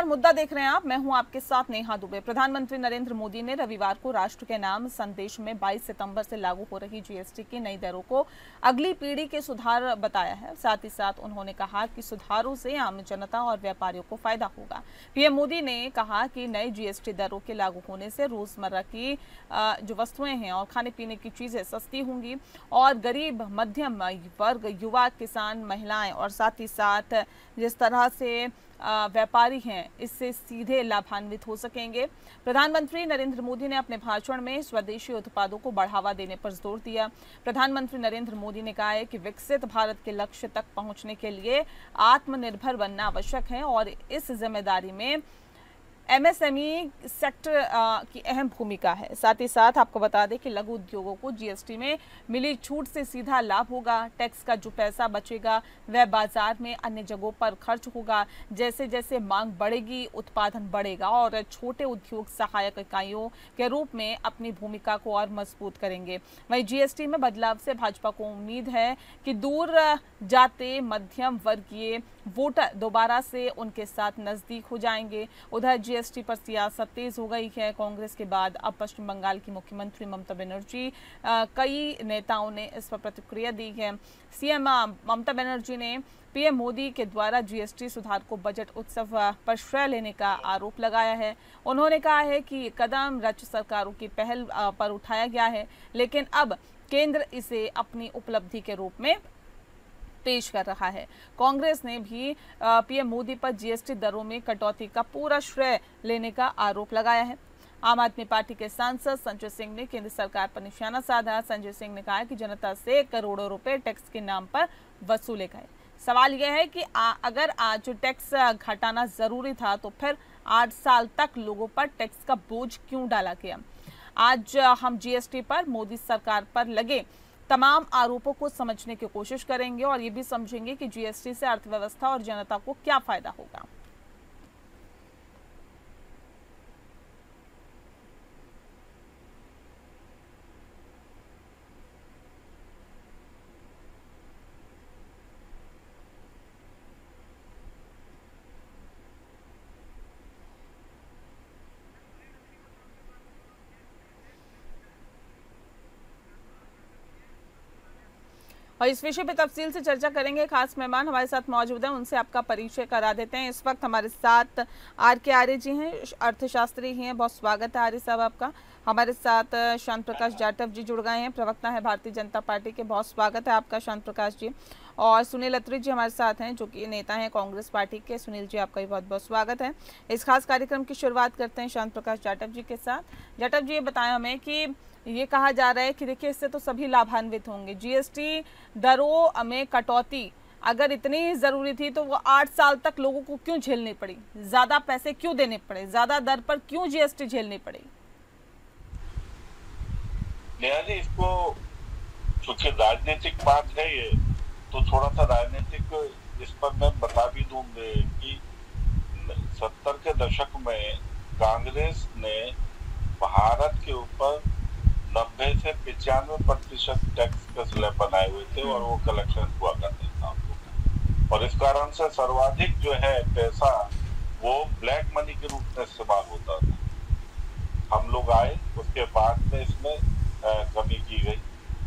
नमस्कार, मुद्दा देख रहे हैं आप। मैं हूं आपके साथ नेहा दुबे। प्रधानमंत्री नरेंद्र मोदी ने रविवार को राष्ट्र के नाम संदेश में 22 सितंबर से लागू हो रही जीएसटी की नई दरों को अगली पीढ़ी के सुधार बताया है। साथ ही साथ उन्होंने कहा कि सुधारों से आम जनता और व्यापारियों को फायदा होगा। पीएम मोदी ने कहा कि नई जीएसटी दरों के लागू होने से रोजमर्रा की जो वस्तुएं हैं और खाने पीने की चीजें सस्ती होंगी और गरीब, मध्यम वर्ग, युवा, किसान, महिलाएं और साथ ही साथ जिस तरह से व्यापारी हैं इससे सीधे लाभान्वित हो सकेंगे। प्रधानमंत्री नरेंद्र मोदी ने अपने भाषण में स्वदेशी उत्पादों को बढ़ावा देने पर जोर दिया। प्रधानमंत्री नरेंद्र मोदी ने कहा है कि विकसित भारत के लक्ष्य तक पहुंचने के लिए आत्मनिर्भर बनना आवश्यक है और इस जिम्मेदारी में एमएसएमई सेक्टर की अहम भूमिका है। साथ ही साथ आपको बता दें कि लघु उद्योगों को जीएसटी में मिली छूट से सीधा लाभ होगा। टैक्स का जो पैसा बचेगा वह बाजार में अन्य जगहों पर खर्च होगा। जैसे जैसे मांग बढ़ेगी, उत्पादन बढ़ेगा और छोटे उद्योग सहायक इकाइयों के रूप में अपनी भूमिका को और मजबूत करेंगे। वहीं जीएसटी में बदलाव से भाजपा को उम्मीद है कि दूर जाते मध्यम वर्गीय वोटर दोबारा से उनके साथ नजदीक हो जाएंगे। उधर जीएसटी पर सियासत तेज हो गई है। कांग्रेस के बाद अब पश्चिम बंगाल की मुख्यमंत्री ममता बनर्जी, कई नेताओं ने इस पर प्रतिक्रिया दी है। सीएम ममता बनर्जी ने पीएम मोदी के द्वारा जीएसटी सुधार को बजट उत्सव पर श्रेय लेने का आरोप लगाया है। उन्होंने कहा है कि ये कदम राज्य सरकारों की पहल पर उठाया गया है, लेकिन अब केंद्र इसे अपनी उपलब्धि के रूप में पेश कर रहा है। कांग्रेस ने भी पीएम मोदी पर जीएसटी दरों में कटौती का पूरा श्रेय लेने का आरोप लगाया है। आम आदमी पार्टी के सांसद संजय सिंह ने केंद्र सरकार पर निशाना साधा। संजय सिंह ने कहा कि जनता से करोड़ों रुपए टैक्स के नाम पर वसूले गए। सवाल यह है कि अगर आज टैक्स घटाना जरूरी था तो फिर 8 साल तक लोगों पर टैक्स का बोझ क्यों डाला गया। आज हम जीएसटी पर मोदी सरकार पर लगे तमाम आरोपों को समझने की कोशिश करेंगे और ये भी समझेंगे कि जीएसटी से अर्थव्यवस्था और जनता को क्या फायदा होगा। और इस विषय पे तफसील से चर्चा करेंगे। खास मेहमान हमारे साथ मौजूद हैं, उनसे आपका परिचय करा देते हैं। इस वक्त हमारे साथ आर के आर्य जी हैं, अर्थशास्त्री हैं। बहुत स्वागत है आर्य साहब आपका। हमारे साथ शांत प्रकाश जाटव जी जुड़ गए हैं, प्रवक्ता है भारतीय जनता पार्टी के। बहुत स्वागत है आपका शांत प्रकाश जी। और सुनील अत्री जी हमारे साथ हैं, जो कि नेता हैं कांग्रेस पार्टी के। सुनील जी आपका भी बहुत बहुत स्वागत है। इस खास कार्यक्रम की शुरुआत करते हैं शांत प्रकाश जाटव जी के साथ। जाटव जी, ये बताएं हमें कि ये कहा जा रहा है कि देखिए इससे तो सभी लाभान्वित होंगे। जीएसटी दरों में कटौती अगर इतनी जरूरी थी तो वो 8 साल तक लोगों को क्यों झेलनी पड़ी, ज्यादा पैसे क्यों देने पड़े, ज्यादा दर पर क्यों जीएसटी झेलनी पड़ी। नेहा जी, इसको चूंकि राजनीतिक बात है ये, तो थोड़ा सा राजनीतिक इस पर मैं बता भी दूं कि 70 के दशक में कांग्रेस ने भारत के ऊपर 90 से 95% टैक्स के स्लैब बनाए हुए थे और वो कलेक्शन हुआ करते थे। और इस कारण से सर्वाधिक जो है पैसा वो ब्लैक मनी के रूप में इस्तेमाल होता था। हम लोग आए, उसके बाद में इसमें कमी की गई।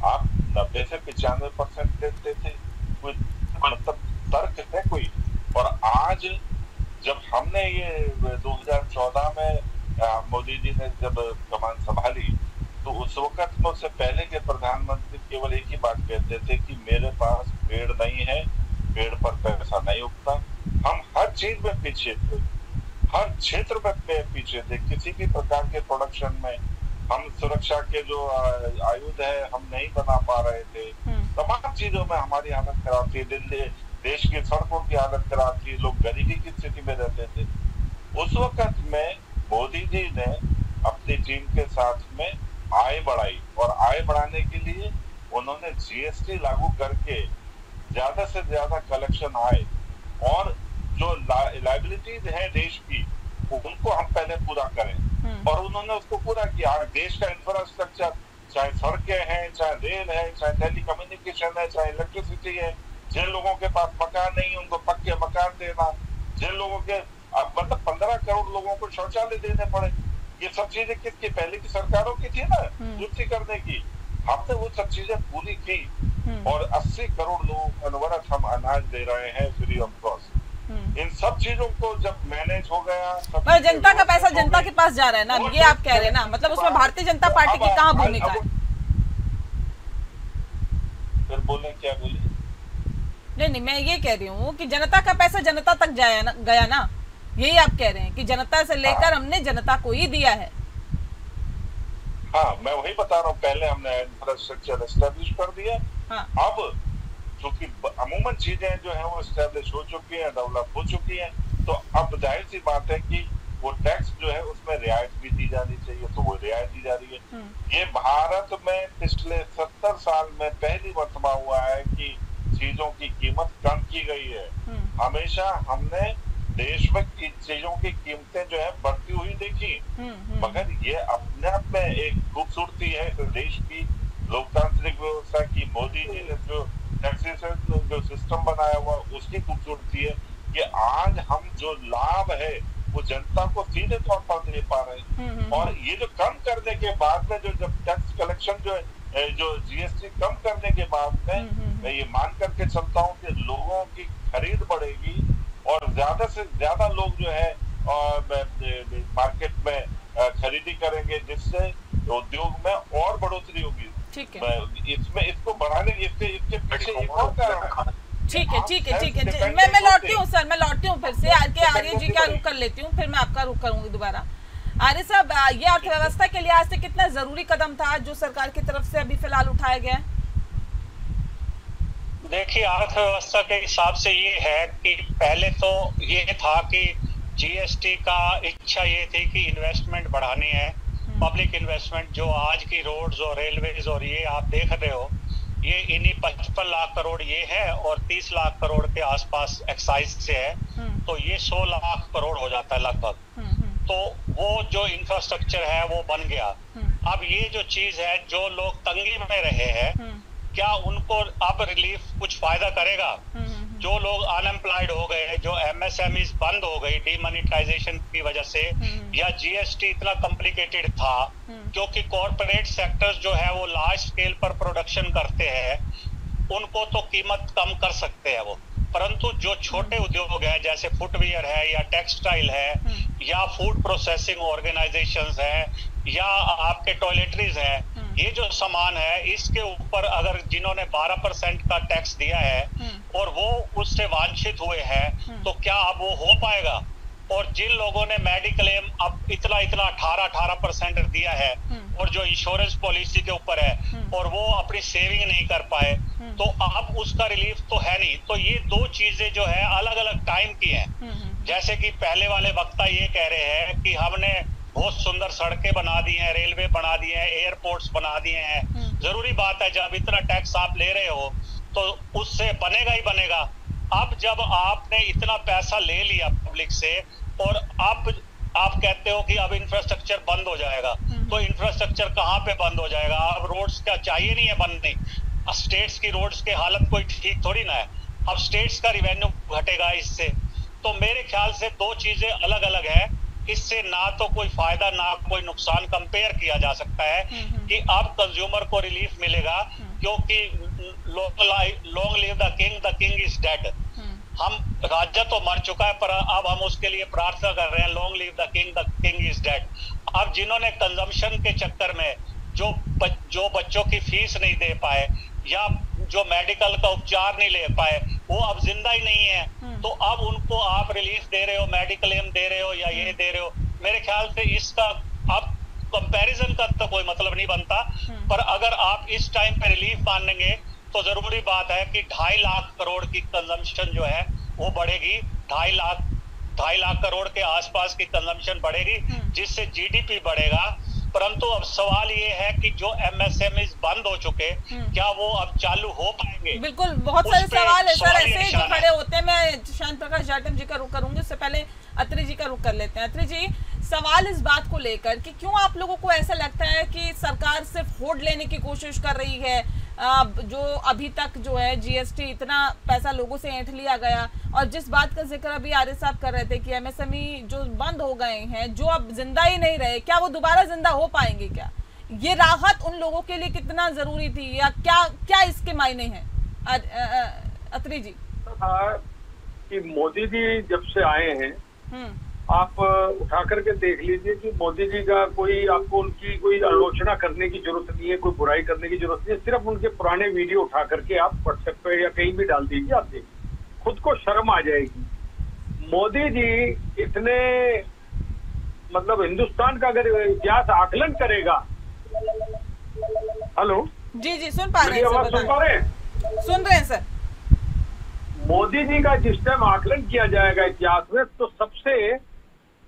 आप 90 से 95% देते थे, कोई मतलब तर्क है कोई? और आज जब हमने ये 2014 में मोदी जी ने जब कमान संभाली, तो उस वक्त में उससे पहले के प्रधानमंत्री केवल एक ही बात कहते थे कि मेरे पास पेड़ नहीं है, पेड़ पर पैसा नहीं उगता। हम हर चीज में पीछे थे, हर क्षेत्र में पीछे थे। किसी भी प्रकार के प्रोडक्शन में हम सुरक्षा के जो आयुध है हम नहीं बना पा रहे थे। तमाम चीजों में हमारी हालत खराब थी। दिल्ली देश की सड़कों की हालत खराब थी, लोग गरीबी की स्थिति में रहते थे। उस वक्त में मोदी जी ने अपनी टीम के साथ में आय बढ़ाई और आय बढ़ाने के लिए उन्होंने जीएसटी लागू करके ज्यादा से ज्यादा कलेक्शन आए और जो लायबिलिटीज है देश की उनको हम पहले पूरा करें। और उन्होंने उसको पूरा किया। देश का इंफ्रास्ट्रक्चर, चाहे सड़कें हैं, चाहे रेल है, चाहे टेली कम्युनिकेशन है, चाहे इलेक्ट्रिसिटी है, जिन लोगों के पास मकान नहीं उनको पक्के मकान देना, जिन लोगों के अब मतलब 15 करोड़ लोगों को शौचालय देने पड़े। ये सब चीजें किसकी, पहले की सरकारों की थी ना पूर्ति करने की। हमने वो सब चीजें पूरी की और 80 करोड़ लोगों को अनवरत हम अनाज दे रहे हैं फ्री ऑफ कॉस्ट। इन सब चीजों को जब मैनेज हो गया, पर जनता का पैसा जनता के पास जा रहा है ना, ये आप कह रहे हैं ना, मतलब उसमें भारतीय जनता पार्टी की कहाँ भूमिका है? फिर बोले, क्या बोले? नहीं, मैं ये कह रही हूँ कि जनता का पैसा जनता तक गया ना, यही आप कह रहे हैं कि जनता से लेकर हमने जनता को ही दिया है। हाँ, मैं वही बता रहा हूँ, पहले हमने इंफ्रास्ट्रक्चर एस्टेब्लिश कर दिया। अब क्योंकि अमूमन चीजें जो है वो एस्टेब्लिश हो चुकी है, डेवलप हो चुकी है, तो अब जाहिर सी बात है कि वो टैक्स जो है उसमें रियायत भी दी जानी चाहिए, तो वो रियायत दी जा रही है। ये भारत में पिछले 70 साल में पहली मर्तबा हुआ है कि चीजों की कीमत कम की गई है। हमेशा हमने देश में चीजों की कीमतें जो है बढ़ती हुई देखी, मगर ये अपने आप में एक खूबसूरती है देश की लोकतांत्रिक व्यवस्था की। मोदी जी ने जो टैक्सेशन जो सिस्टम बनाया हुआ उसकी खूबसूरती है कि आज हम जो लाभ है वो जनता को सीधे तौर पर दे पा रहे हैं। और ये जो कम करने के बाद में जो जब टैक्स कलेक्शन जो है, जो जीएसटी कम करने के बाद में मैं ये मान करके चलता हूँ कि लोगों की खरीद बढ़ेगी और ज्यादा से ज्यादा लोग जो है मार्केट में खरीदी करेंगे, जिससे उद्योग में और बढ़ोतरी होगी। ठीक है, इसमें इसको बढ़ाने इसके पीछे एक और कारण। ठीक है, मैं लौटती हूँ सर, मैं लौटती हूँ फिर से आर्य जी का रुख कर लेती हूँ, फिर मैं आपका रुख करूंगी दोबारा। आर्य साहब, ये अर्थव्यवस्था के लिहाज से कितना जरूरी कदम था जो सरकार की तरफ से अभी फिलहाल उठाया गया है? देखिए, अर्थव्यवस्था के हिसाब से ये है कि पहले तो ये था कि जीएसटी का इच्छा ये थी कि इन्वेस्टमेंट बढ़ानी है, पब्लिक इन्वेस्टमेंट। जो आज की रोड्स और रेलवेज और ये आप देख रहे हो, ये इन्हीं 55 लाख करोड़ ये है और 30 लाख करोड़ के आसपास एक्साइज से है, तो ये 100 लाख करोड़ हो जाता है लगभग। तो वो जो इंफ्रास्ट्रक्चर है वो बन गया। अब ये जो चीज है, जो लोग तंगी में रहे हैं, क्या उनको अब रिलीफ कुछ फायदा करेगा? जो लोग अनएम्प्लॉयड हो गए, जो एमएसएमईज बंद हो गई डीमोनेटाइजेशन की वजह से, या जीएसटी इतना कॉम्प्लिकेटेड था, क्योंकि कॉर्पोरेट सेक्टर्स जो है वो लार्ज स्केल पर प्रोडक्शन करते हैं, उनको तो कीमत कम कर सकते हैं वो, परंतु जो छोटे उद्योग है जैसे फुटवियर है या टेक्सटाइल है या फूड प्रोसेसिंग ऑर्गेनाइजेशंस है या आपके टॉयलेटरीज है, ये जो सामान है इसके ऊपर अगर जिन्होंने 12% का टैक्स दिया है और वो उससे वांछित हुए हैं, तो क्या अब वो हो पाएगा? और जिन लोगों ने मेडिक्लेम अब इतना 18% दिया है और जो इंश्योरेंस पॉलिसी के ऊपर है और वो अपनी सेविंग नहीं कर पाए, तो अब उसका रिलीफ तो है नहीं। तो ये दो चीजें जो है अलग अलग टाइम की हैं। जैसे कि पहले वाले वक्ता ये कह रहे हैं कि हमने बहुत सुंदर सड़कें बना दी हैं, रेलवे बना दिए हैं, एयरपोर्ट्स बना दिए हैं। जरूरी बात है, जब इतना टैक्स आप ले रहे हो तो उससे बनेगा ही बनेगा। अब जब आपने इतना पैसा ले लिया पब्लिक से और अब आप कहते हो कि अब इंफ्रास्ट्रक्चर बंद हो जाएगा, तो इंफ्रास्ट्रक्चर कहाँ पे बंद हो जाएगा? अब रोड्स क्या चाहिए नहीं है बनने? स्टेट्स की रोड्स की हालत कोई ठीक थोड़ी ना है। अब स्टेट्स का रिवेन्यू घटेगा इससे। तो मेरे ख्याल से दो चीजें अलग अलग है। इससे ना तो कोई फायदा ना कोई नुकसान कंपेयर किया जा सकता है कि अब कंज्यूमर को रिलीफ मिलेगा, क्योंकि long live the king is dead. हम राजा तो मर चुका है, पर अब हम उसके लिए प्रार्थना कर रहे हैं, long live the king is dead. अब जिन्होंने कंजम्पशन के चक्कर में जो बच्चों की फीस नहीं दे पाए या जो मेडिकल का उपचार नहीं ले पाए, वो अब जिंदा ही नहीं है, तो अब उनको आप रिलीफ दे रहे हो, मेडिकल एम दे रहे हो या ये दे रहे हो। मेरे ख्याल से इसका अब कंपैरिजन का तो कोई मतलब नहीं बनता, पर अगर आप इस टाइम पे रिलीफ मानेंगे तो जरूरी बात है कि 2.5 लाख करोड़ की कंजम्पशन जो है वो बढ़ेगी। 2.5 लाख करोड़ के आसपास की कंजम्पशन बढ़ेगी, जिससे जीडीपी बढ़ेगा। परंतु अब सवाल ये है कि जो एमएसएमईज बंद हो चुके, क्या वो अब चालू हो पाएंगे? बिल्कुल, बहुत सारे सवाल है सर ऐसे जो खड़े होते हैं। मैं शांत प्रकाश जाटव जी का रुख करूंगी, उससे पहले अत्रे जी का रुख कर लेते हैं। अत्रे जी, सवाल इस बात को लेकर कि क्यों आप लोगों को ऐसा लगता है कि सरकार सिर्फ होड़ लेने की कोशिश कर रही है, जो अभी तक जो है जीएसटी इतना पैसा लोगों से ऐंठ लिया गया, और जिस बात का जिक्र अभी आर्य साहब कर रहे थे कि एमएसएमई जो बंद हो गए हैं, जो अब जिंदा ही नहीं रहे, क्या वो दोबारा जिंदा हो पाएंगे? क्या ये राहत उन लोगों के लिए कितना जरूरी थी, या क्या क्या इसके मायने हैं? अत्री जी, कि मोदी जी जब से आए हैं, आप उठा करके देख लीजिए कि मोदी जी का कोई, आपको उनकी कोई आलोचना करने की जरूरत नहीं है, कोई बुराई करने की जरूरत नहीं है। सिर्फ उनके पुराने वीडियो उठा करके आप व्हाट्सएप पे या कहीं भी डाल दीजिए, आप देखिए, खुद को शर्म आ जाएगी। मोदी जी इतने, मतलब हिंदुस्तान का अगर इतिहास आकलन करेगा। हेलो जी जी, सुन पा रहे हैं, सुन पा रहे हैं, सुन रहे हैं सर। मोदी जी का जिस टाइम आकलन किया जाएगा इतिहास में, तो सबसे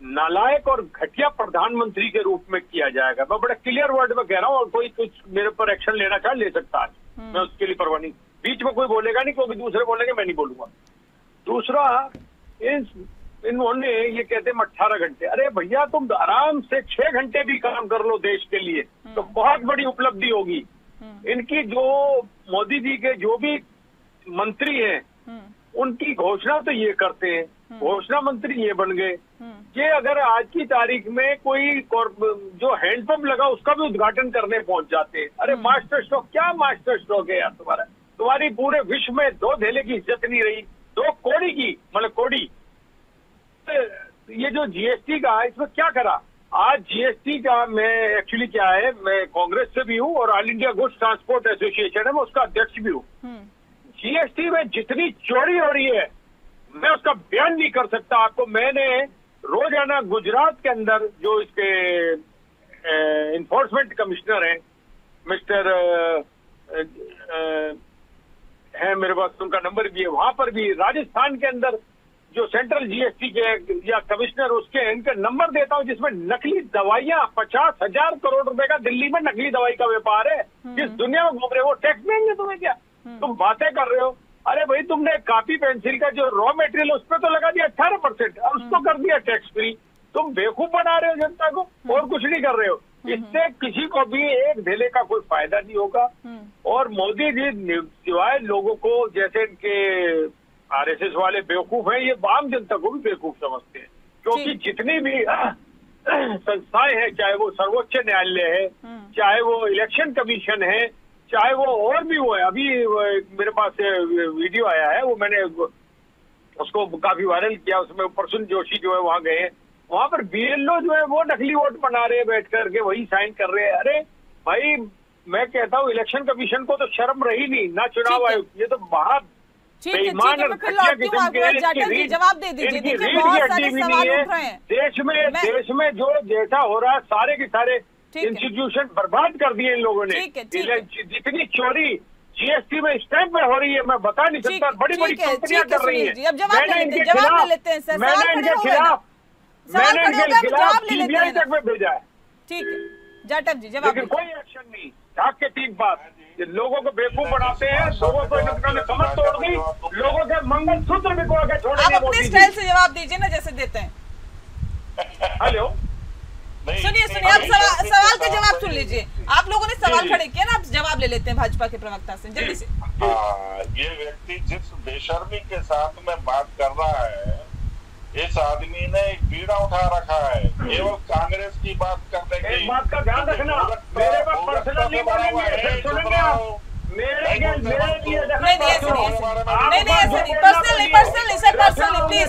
नालायक और घटिया प्रधानमंत्री के रूप में किया जाएगा। मैं बड़ा क्लियर वर्ड में कह रहा हूँ, और कोई कुछ मेरे पर एक्शन लेना चाहे ले सकता है, मैं उसके लिए परवाह नहीं। बीच में कोई बोलेगा नहीं, क्योंकि दूसरे बोलेंगे, मैं नहीं बोलूंगा। दूसरा, इन्होंने ये कहते हैं 18 घंटे, अरे भैया तुम आराम से 6 घंटे भी काम कर लो देश के लिए, तो बहुत बड़ी उपलब्धि होगी। इनकी जो मोदी जी के जो भी मंत्री हैं, उनकी घोषणा तो ये करते हैं, घोषणा मंत्री ये बन गए। ये अगर आज की तारीख में कोई जो हैंडपंप लगा उसका भी उद्घाटन करने पहुंच जाते हैं। अरे मास्टर स्ट्रोक, क्या मास्टर स्ट्रोक है यार तुम्हारा? तुम्हारी पूरे विश्व में 2 धेले की इज्जत नहीं रही, 2 कौड़ी की, मतलब कौड़ी। ये जो जीएसटी का, इसमें क्या करा आज जीएसटी का? मैं एक्चुअली क्या है, मैं कांग्रेस से भी हूँ और all India goods transport association है, मैं उसका अध्यक्ष भी हूँ। जीएसटी में जितनी चोरी हो रही है, मैं उसका बयान नहीं कर सकता आपको। मैंने रोजाना गुजरात के अंदर जो इसके इन्फोर्समेंट कमिश्नर हैं, मिस्टर है मेरे पास उनका नंबर भी है, वहां पर भी राजस्थान के अंदर जो सेंट्रल जीएसटी के या कमिश्नर, उसके इनका नंबर देता हूं, जिसमें नकली दवाइयां 50,000 करोड़ रुपए का दिल्ली में नकली दवाई का व्यापार है। जिस दुनिया में घूम रहे हो, वो टैक्स देंगे तुम्हें क्या? तुम बातें कर रहे हो। अरे भाई, तुमने कापी पेंसिल का जो रॉ मेटेरियल उस पर तो लगा दिया 18%, और उसको कर दिया टैक्स फ्री। तुम बेवकूफ बना रहे हो जनता को, और कुछ नहीं कर रहे हो। इससे किसी को भी एक धेले का कोई फायदा नहीं होगा। और मोदी जी सिवाय लोगों को, जैसे इनके आरएसएस वाले बेवकूफ हैं, ये आम जनता को भी बेवकूफ समझते हैं। क्योंकि जितनी भी संस्थाएं हैं, चाहे वो सर्वोच्च न्यायालय है, चाहे वो इलेक्शन कमीशन है, चाहे वो और भी वो है। अभी मेरे पास वीडियो आया है, वो मैंने उसको काफी वायरल किया। उसमें प्रसून जोशी जो है वहां गए, वहां पर बीएलओ जो है वो नकली वोट बना रहे हैं, बैठ करके वही साइन कर रहे हैं। अरे भाई, मैं कहता हूँ इलेक्शन कमीशन को तो शर्म रही नहीं, ना चुनाव आयोग, ये तो बहुत बेईमान और घटिया किस्म के। जवाब दे दीजिए, देखिए बहुत सारे सवाल उठ रहे हैं। देश में जो जैसा हो रहा है, सारे के सारे इंस्टीट्यूशन बर्बाद कर दिए इन लोगों ने। जितनी चोरी जीएसटी में स्टैंप में हो रही है, मैं बता नहीं सकता। बड़ी बड़ी कंपनियां कर रही है। मैंने इनके खिलाफ सीबीआई तक में भेजा है। ठीक है जाटव जी, जवाब। लेकिन कोई एक्शन नहीं। ढाक के 3 बात, लोगों को बेवकूफ बनाते हैं, लोगों को इन्होंने कमर तोड़ दी, लोगों के मंगलसूत्र भी को छोड़े। आप अपने स्टाइल से जवाब दीजिए ना, जैसे देते हैं। हेलो, सुनिए, आप सवाल का जवाब सुन लीजिए। आप लोगों ने सवाल खड़े किया ना, आप जवाब ले लेते हैं भाजपा के प्रवक्ता से जल्दी से। ये व्यक्ति जिस बेशर्मी के साथ में बात कर रहा है, इस आदमी ने एक बीड़ा उठा रखा है केवल कांग्रेस की बात करने की। एक बात का ध्यान रखना, मेरे पर पर्सनल नहीं बोलेंगे, सुनेंगे आप। मेरे लिए नहीं ऐसे नहीं, पर्सनल नहीं सर, पर्सनल नहीं, प्लीज।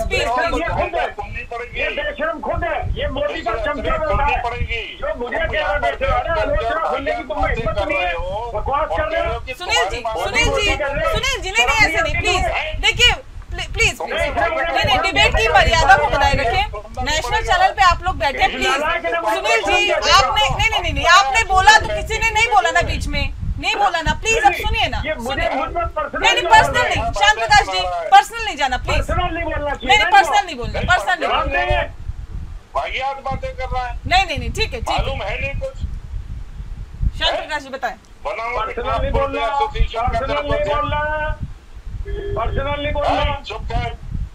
ये बेशरम खुद है, ये मोदी का चमचा होता है, जो मुझे कह रहा है आलोचना सुनने की तुम्हें हिम्मत नहीं है, बकवास कर रहे हो। सुनील जी, नहीं ऐसे नहीं, प्लीज देखिए, प्लीज नहीं, डिबेट की मर्यादा को बनाए रखें। नेशनल चैनल पे आप लोग बैठे, प्लीज। सुनील जी, आपने नहीं, आपने बोला तो किसी ने नहीं बोला ना, बीच में नहीं बोला ना, प्लीज अब सुनिए ना। नहीं, पर्सनल नहीं, शांत प्रकाश जी, पर्सनल नहीं जाना प्लीज। नहीं, पर्सनल नहीं बोलना, पर्सनल नहीं बोलना। वाहियात बातें कर रहा है। नहीं, ठीक है, मालूम है नहीं कुछ। शांत प्रकाश जी बताएं। पर्सनल नहीं बोलना,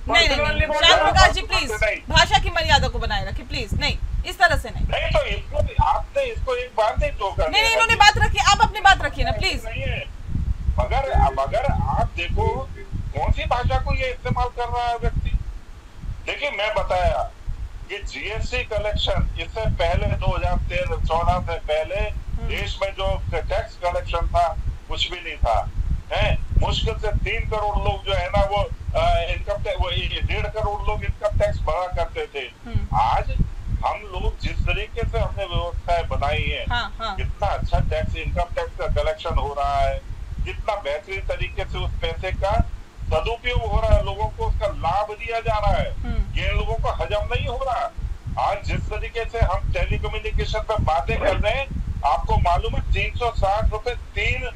नहीं, शांत प्रकाश जी प्लीज भाषा की मर्यादा को बनाए रखें, प्लीज। नहीं, इस तरह से नहीं। नहीं तो आपने इसको एक बात नहीं टोका। नहीं, इन्होंने बात रखी, आप अपनी बात रखिए ना प्लीज। देखो कौन सी भाषा को ये इस्तेमाल कर रहा है व्यक्ति। देखिए मैं बताया कि जीएसटी कलेक्शन इससे पहले 2013-14 से पहले देश में जो टैक्स कलेक्शन था कुछ भी नहीं था, है मुश्किल से 3 करोड़ लोग जो है ना वो इनकम टैक्स, वो 1.5 करोड़ लोग इनकम टैक्स भरा करते थे। आज हम लोग जिस तरीके से हमने व्यवस्थाएं बनाई है, कितना अच्छा टैक्स, इनकम टैक्स का कलेक्शन हो रहा है, कितना बेहतरीन तरीके से उस पैसे का सदुपयोग हो रहा है, लोगों को उसका लाभ दिया जा रहा है, ये लोगों को हजम नहीं हो रहा। आज जिस तरीके से हम टेलीकम्युनिकेशन पे बातें कर रहे हैं, आपको मालूम है 360 रुपए 3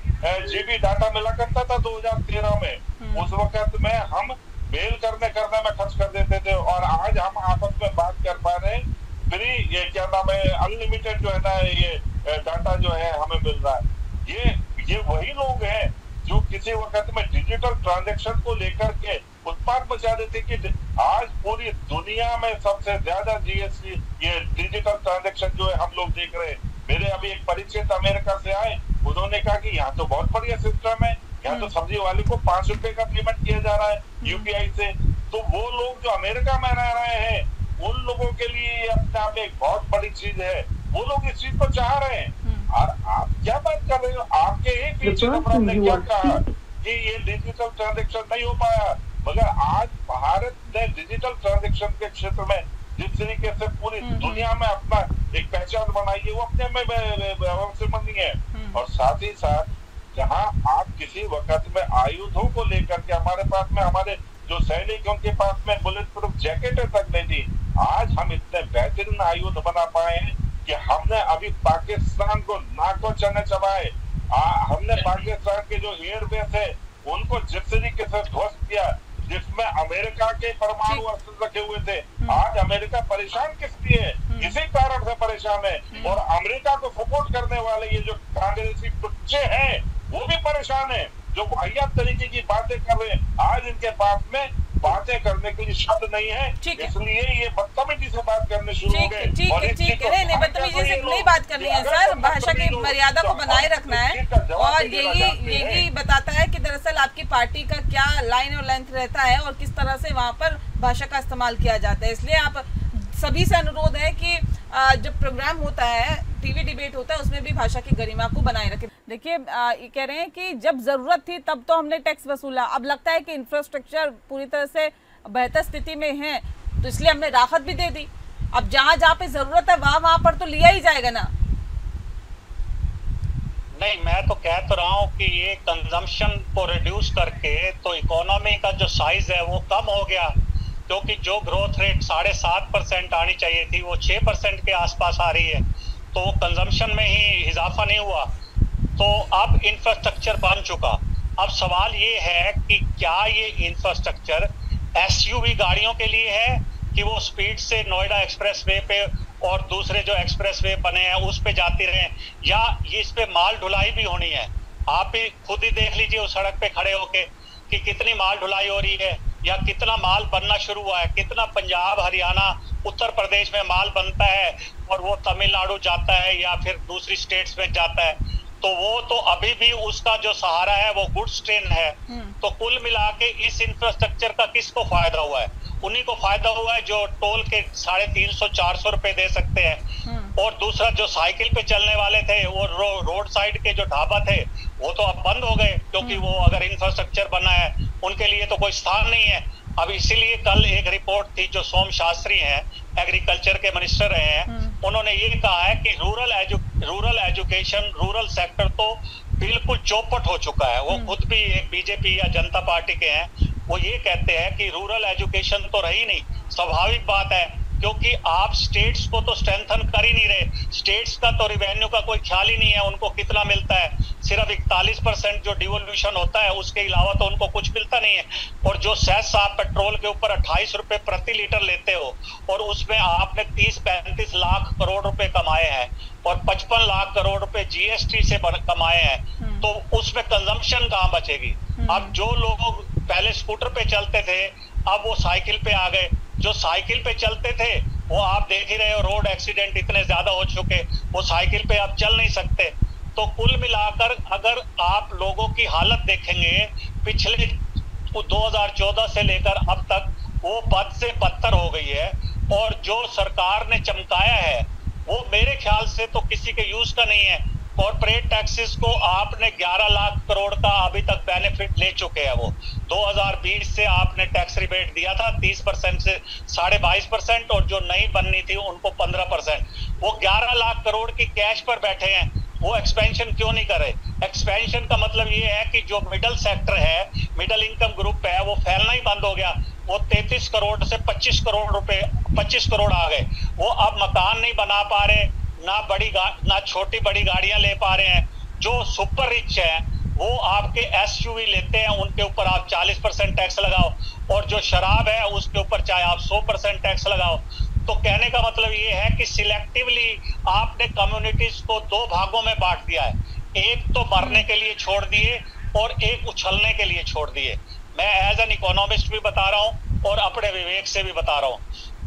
GB डाटा मिला करता था 2013 में। उस वक्त में हम मेल करने में खर्च कर देते थे, और आज हम आपस में बात कर पा रहे हैं फ्री, ये क्या नाम है, अनलिमिटेड जो है ना ये डाटा जो है हमें मिल रहा है। ये वही लोग हैं जो किसी वक्त में डिजिटल ट्रांजैक्शन को लेकर के उत्पाद मचा देते कि आज पूरी दुनिया में सबसे ज्यादा जीएसटी ये डिजिटल ट्रांजैक्शन जो है हम लोग देख रहे हैं। मेरे अभी एक परिचित अमेरिका से आए, उन्होंने कहा कि यहाँ तो बहुत बढ़िया सिस्टम है, यहाँ तो सब्जी वाले को 5 रुपए का पेमेंट किया जा रहा है यूपीआई से। तो वो लोग जो अमेरिका में रह रहे हैं उन लोगों के लिए अपने आप एक बहुत बड़ी चीज है, वो लोग इस चीज को चाह रहे हैं। और आप क्या बात कर रहे हो, आपके एक पीछे ने क्या कहा कि ये डिजिटल ट्रांजैक्शन नहीं हो पाया, मगर आज भारत ने डिजिटल ट्रांजैक्शन के क्षेत्र में जिस तरीके से पूरी दुनिया में अपना एक पहचान बनाई है, वो अपने में अवसरमंदी है। और साथ ही साथ जहाँ आप किसी वक्त में आयुधों को लेकर के हमारे पास में हमारे जो सैनिक उनके पास में बुलेट प्रूफ जैकेटें तक नहीं थी, आज हम इतने बेहतरीन आयुध बना पाए हैं कि हमने अभी पाकिस्तान को नाको चने चबाए। हमने पाकिस्तान के जो एयरबेस है उनको जिस तरीके से ध्वस्त किया, जिसमें अमेरिका के परमाणु अस्त्र रखे हुए थे। आज अमेरिका परेशान किस लिए, इसी कारण से परेशान है। और अमेरिका को सपोर्ट करने वाले ये जो कांग्रेसी टुच्चे हैं वो भी परेशान है, जो वाहियात तरीके की बातें कर रहे हैं। आज इनके पास में बातें करने के लिए शब्द नहीं है, इसलिए ये बदतमीजी से बात करने शुरू हो गए। ठीक है, बदतमीजी से नहीं बात करनी है सर, भाषा की मर्यादा को बनाए रखना है। और यही बताता है कि दरअसल आपकी पार्टी का क्या लाइन और लेंथ रहता है और किस तरह से वहाँ पर भाषा का इस्तेमाल किया जाता है। इसलिए आप सभी से अनुरोध है कि जब प्रोग्राम होता है, टीवी डिबेट होता है, उसमें भी भाषा की गरिमा को बनाए रखें। देखिए ये कह रहे हैं कि जब जरूरत थी तब तो हमने टैक्स वसूला, अब लगता है कि इंफ्रास्ट्रक्चर पूरी तरह से बेहतर स्थिति में है तो इसलिए हमने राहत भी दे दी। अब जहाँ पे जरूरत है वहाँ पर तो लिया ही जाएगा ना। नहीं, मैं तो कह तो रहा हूँ कि ये कंजम्पशन को रिड्यूस करके तो इकोनॉमी का जो साइज है वो कम हो गया, क्योंकि जो ग्रोथ रेट 7.5% आनी चाहिए थी वो 6% के आसपास आ रही है, तो कंजम्पशन में ही इजाफा नहीं हुआ। तो अब इंफ्रास्ट्रक्चर बन चुका। अब सवाल ये है कि क्या ये इंफ्रास्ट्रक्चर एसयूवी गाड़ियों के लिए है कि वो स्पीड से नोएडा एक्सप्रेसवे पे और दूसरे जो एक्सप्रेसवे बने हैं उस पे जाती रहे, या इस पे माल ढुलाई भी होनी है। आप भी खुद ही देख लीजिए उस सड़क पे खड़े होके कि कितनी माल ढुलाई हो रही है या कितना माल बनना शुरू हुआ है, कितना पंजाब, हरियाणा, उत्तर प्रदेश में माल बनता है और वो तमिलनाडु जाता है या फिर दूसरी स्टेट्स में जाता है। तो वो तो अभी भी उसका जो सहारा है वो गुड्स ट्रेन है। तो कुल मिला के इस इंफ्रास्ट्रक्चर का किसको फायदा हुआ है? उन्हीं को फायदा हुआ है जो टोल के 350-400 रुपए दे सकते हैं। और दूसरा जो साइकिल पे चलने वाले थे वो रोड साइड के जो ढाबा थे वो तो अब बंद हो गए, क्योंकि वो अगर इंफ्रास्ट्रक्चर बना है उनके लिए तो कोई स्थान नहीं है। अब इसीलिए कल एक रिपोर्ट थी जो सोम शास्त्री हैं, एग्रीकल्चर के मिनिस्टर रहे हैं, उन्होंने ये कहा है कि रूरल एजुकेशन, रूरल सेक्टर तो बिल्कुल चौपट हो चुका है। वो खुद भी एक बीजेपी या जनता पार्टी के हैं, वो ये कहते हैं कि रूरल एजुकेशन तो रही नहीं। स्वाभाविक बात है, क्योंकि आप स्टेट्स को तो स्ट्रेंथन कर ही नहीं रहे। स्टेट्स का तो रिवेन्यू का कोई ख्याल ही नहीं है उनको कितना मिलता है। सिर्फ 41% जो डिवोल्यूशन होता है उसके अलावा तो उनको कुछ मिलता नहीं है। और जो सेस आप पेट्रोल के ऊपर 28 रुपए प्रति लीटर लेते हो और उसमें आपने 30-35 लाख करोड़ रुपए कमाए हैं और 55 लाख करोड़ रुपए जीएसटी से कमाए हैं, तो उसमें कंजम्पशन कहाँ बचेगी? अब जो लोग पहले स्कूटर पे चलते थे अब वो साइकिल पे आ गए। जो साइकिल पे चलते थे वो आप देख ही रहे हो, रोड एक्सीडेंट इतने ज्यादा हो चुके, वो साइकिल पे अब चल नहीं सकते। तो कुल मिलाकर अगर आप लोगों की हालत देखेंगे पिछले 2014 से लेकर अब तक वो बद से बदतर हो गई है। और जो सरकार ने चमकाया है वो मेरे ख्याल से तो किसी के यूज का नहीं है। कॉर्पोरेट टैक्सेस को आपने 11 लाख करोड़ का अभी तक बेनिफिट ले चुके हैं। वो 2020 से आपने टैक्स रिबेट दिया था 30% से 22.5%, और जो नई बननी थी उनको 15%। वो 11 लाख करोड़ की कैश पर बैठे हैं, वो एक्सपेंशन क्यों नहीं करे? एक्सपेंशन का मतलब ये है कि जो मिडिल सेक्टर है, मिडिल इनकम ग्रुप है, वो फैलना ही बंद हो गया। वो 33 करोड़ से 25 करोड़ रुपए 25 करोड़ आ गए। वो अब मकान नहीं बना पा रहे, ना छोटी बड़ी गाड़ियां ले पा रहे हैं। जो सुपर रिच है वो आपके एसयूवी लेते हैं, उनके ऊपर आप 40% टैक्स लगाओ, और जो शराब है उसके ऊपर चाहे आप 100% टैक्स लगाओ। तो कहने का मतलब ये है कि सिलेक्टिवली आपने कम्युनिटीज को दो भागों में बांट दिया है। एक तो मरने के लिए छोड़ दिए और एक उछलने के लिए छोड़ दिए। मैं एज एन इकोनॉमिस्ट भी बता रहा हूँ और अपने विवेक से भी बता रहा हूँ।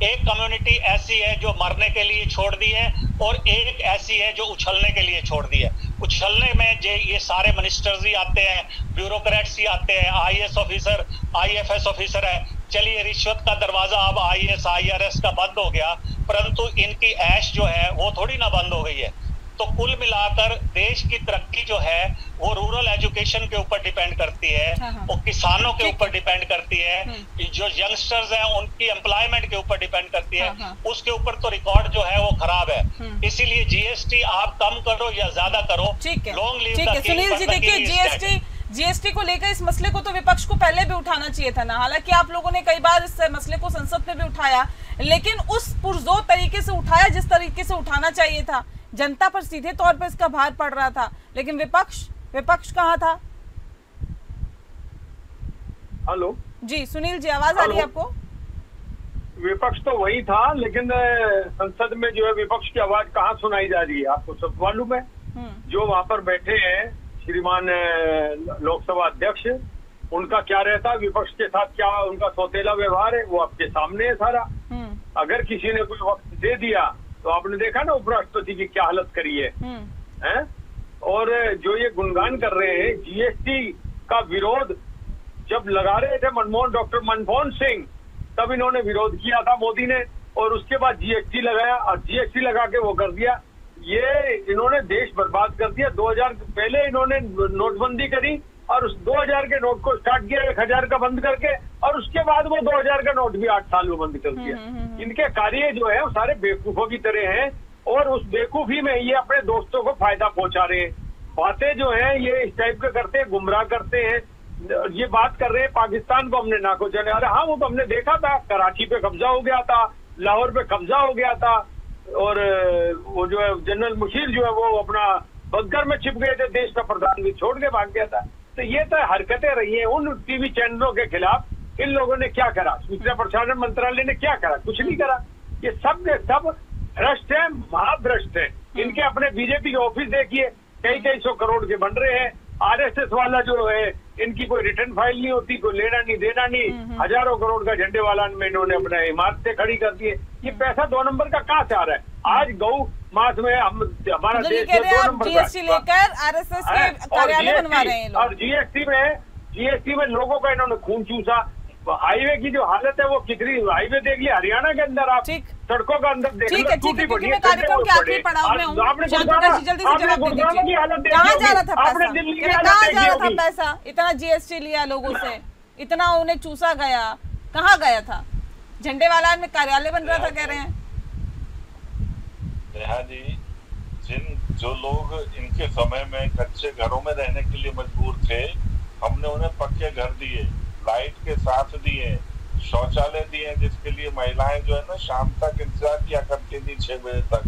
एक कम्युनिटी ऐसी है जो मरने के लिए छोड़ दी है, और एक ऐसी है जो उछलने के लिए छोड़ दी है। उछलने में ये सारे मिनिस्टर्स ही आते हैं, ब्यूरोक्रेट्स ही आते हैं, आईएएस ऑफिसर, आईएफएस ऑफिसर है। चलिए, रिश्वत का दरवाजा अब आईएएस आईआरएस का बंद हो गया, परंतु इनकी ऐश जो है वो थोड़ी ना बंद हो गई है। तो कुल मिलाकर देश की तरक्की जो है वो रूरल एजुकेशन के ऊपर डिपेंड करती है, वो किसानों के ऊपर डिपेंड करती है, जो यंगस्टर्स हैं उनकी एम्प्लॉयमेंट के ऊपर डिपेंड करती है। उसके ऊपर तो रिकॉर्ड जो है वो खराब है। इसीलिए जीएसटी आप कम करो या ज्यादा करो, long live the king. Sunil ji, देखिए जीएसटी को लेकर इस मसले को तो विपक्ष को पहले भी उठाना चाहिए था ना। हालांकि आप लोगों ने कई बार इस मसले को संसद में भी उठाया, लेकिन उस पुरजोर तरीके से उठाया जिस तरीके से उठाना चाहिए था। जनता पर सीधे तौर पर इसका भार पड़ रहा था, लेकिन विपक्ष कहाँ था? हेलो जी सुनील जी, आवाज आ रही है आपको? विपक्ष तो वही था, लेकिन संसद में जो है विपक्ष की आवाज कहाँ सुनाई जा रही है? आपको सब मालूम है। जो वहां पर बैठे हैं श्रीमान लोकसभा अध्यक्ष, उनका क्या रहता है विपक्ष के साथ, क्या उनका सौतेला व्यवहार है, वो आपके सामने है सारा। अगर किसी ने कोई वक्त दे दिया तो आपने देखा ना उपराष्ट्रपति की क्या हालत करी है, हैं? और जो ये गुणगान कर रहे हैं जीएसटी का विरोध जब लगा रहे थे डॉक्टर मनमोहन सिंह, तब इन्होंने विरोध किया था मोदी ने, और उसके बाद जीएसटी लगाया, और जीएसटी लगा के वो कर दिया। ये इन्होंने देश बर्बाद कर दिया। 2000 पहले इन्होंने नोटबंदी करी और उस 2000 के नोट को स्टार्ट किया 1000 का बंद करके, और उसके बाद वो 2000 का नोट भी 8 साल में बंद कर दिया। इनके कार्य जो है वो सारे बेवकूफों की तरह हैं, और उस बेवकूफी में ये अपने दोस्तों को फायदा पहुंचा रहे हैं। बातें जो है ये इस टाइप के करते हैं, गुमराह करते हैं। ये बात कर रहे हैं पाकिस्तान को हमने नाको चले, अरे हाँ वो तो हमने देखा था, कराची पे कब्जा हो गया था, लाहौर पे कब्जा हो गया था, और वो जो है जनरल मुशीर जो है वो अपना बंकर में छिप गए थे, देश का प्रधान भी छोड़ के भाग गया था। तो ये तो हरकतें रही हैं उन टीवी चैनलों के खिलाफ। इन लोगों ने क्या करा? सूचना प्रसारण मंत्रालय ने क्या करा? कुछ नहीं करा। ये सब के सब भ्रष्ट है, महाभ्रष्ट है। इनके अपने बीजेपी के ऑफिस देखिए, कई 100 करोड़ के बन रहे हैं। आरएसएस वाला जो है, इनकी कोई रिटर्न फाइल नहीं होती, कोई लेना नहीं देना नहीं, हजारों करोड़ का झंडे वाला में इन्होंने अपना इमारतें खड़ी कर दी है। ये पैसा 2 नंबर का कहाँ से आ रहा है? आज गौ मास में हमारा देश 2 नंबर जीएसटी लेकर आरएसएस के कार्यालय बनवा रहे हैं लोग। और जीएसटी में लोगों का इन्होंने खून चूसा। हाईवे की जो हालत है वो कितनी, हाईवे देख लिया हरियाणा के अंदर, आप सड़कों का अंदर देख लो, टूटी पड़ी है। कार्यक्रम के आखिरी पड़ाव में हूं, जल्दी से जवाब दे दीजिए। कहाँ जा रहा था पैसा? कहाँ जा रहा था पैसा? इतना जीएसटी लिया लोगों से, इतना उन्हें चूसा गया, कहाँ गया था? झंडे वाला में कार्यालय बन रहा था कह रहे हैं। नेहा जी, जो लोग इनके समय में कच्चे घरों में रहने के लिए मजबूर थे, हमने उन्हें पक्के घर दिए, लाइट के साथ दिए, शौचालय दिए, जिसके लिए महिलाएं जो है ना शाम तक इंतजार किया करती थी 6 बजे तक।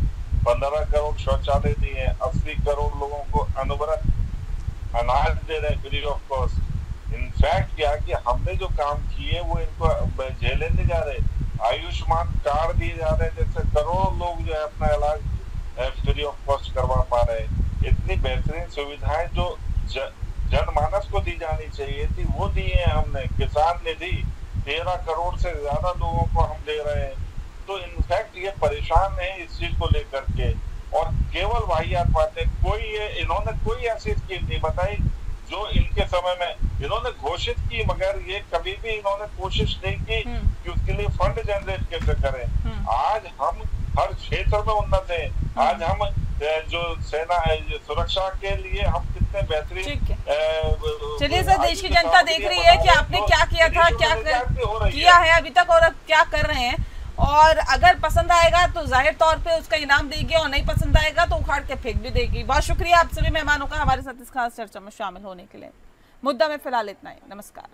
15 करोड़ शौचालय दिए, 80 करोड़ लोगों को अनवरत अनाज दे रहे फ्री ऑफ कॉस्ट। इनफैक्ट क्या कि हमने जो काम किए वो इनको झेले नहीं जा रहे। आयुष्मान कार्ड दिए जा रहे हैं, जैसे करोड़ों लोग जो है अपना इलाज फ्री ऑफ कॉस्ट करवा पा रहे हैं। इतनी बेहतरीन सुविधाएं जो जनमानस को दी जानी चाहिए थी वो दी है हमने। किसान निधि 13 करोड़ से ज्यादा लोगों को हम दे रहे हैं। तो इनफैक्ट ये परेशान है इस चीज को लेकर के, और केवल वाहियात बातें। इन्होंने कोई ऐसी स्कीम नहीं बताई जो इनके समय में इन्होंने घोषित की, मगर ये कभी भी इन्होंने कोशिश नहीं की कि उसके लिए फंड जनरेट कैसे करें। आज हम हर क्षेत्र में उन्नत हैं। आज हम जो सेना है, सुरक्षा के लिए हम कितने बेहतरीन। चलिए सर, देश की जनता देख रही है कि आपने क्या किया था, क्या किया है अभी तक और अब क्या कर रहे हैं, और अगर पसंद आएगा तो जाहिर तौर पे उसका इनाम देगी और नहीं पसंद आएगा तो उखाड़ के फेंक भी देगी। बहुत शुक्रिया आप सभी मेहमानों का हमारे साथ इस खास चर्चा में शामिल होने के लिए। मुद्दा में फिलहाल इतना ही। नमस्कार।